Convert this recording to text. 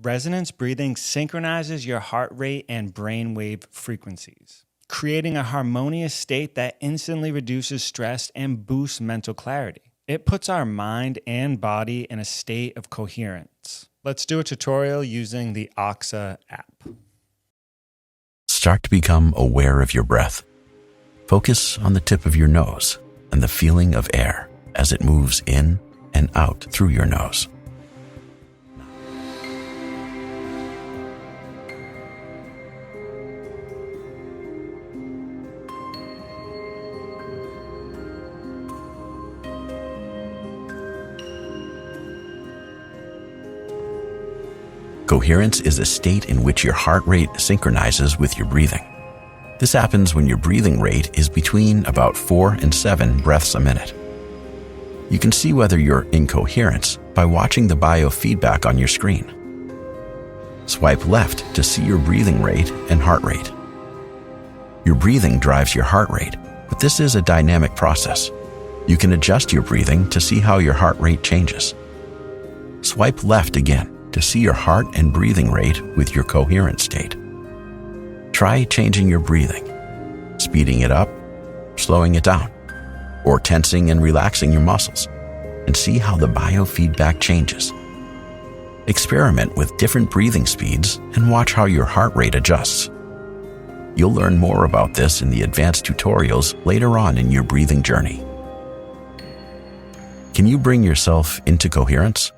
Resonance breathing synchronizes your heart rate and brainwave frequencies, creating a harmonious state that instantly reduces stress and boosts mental clarity. It puts our mind and body in a state of coherence. Let's do a tutorial using the Oxa app. Start to become aware of your breath. Focus on the tip of your nose and the feeling of air as it moves in and out through your nose. Coherence is a state in which your heart rate synchronizes with your breathing. This happens when your breathing rate is between about 4 and 7 breaths a minute. You can see whether you're in coherence by watching the biofeedback on your screen. Swipe left to see your breathing rate and heart rate. Your breathing drives your heart rate, but this is a dynamic process. You can adjust your breathing to see how your heart rate changes. Swipe left again to see your heart and breathing rate with your coherent state. Try changing your breathing, speeding it up, slowing it down, or tensing and relaxing your muscles, and see how the biofeedback changes. Experiment with different breathing speeds and watch how your heart rate adjusts. You'll learn more about this in the advanced tutorials later on in your breathing journey. Can you bring yourself into coherence?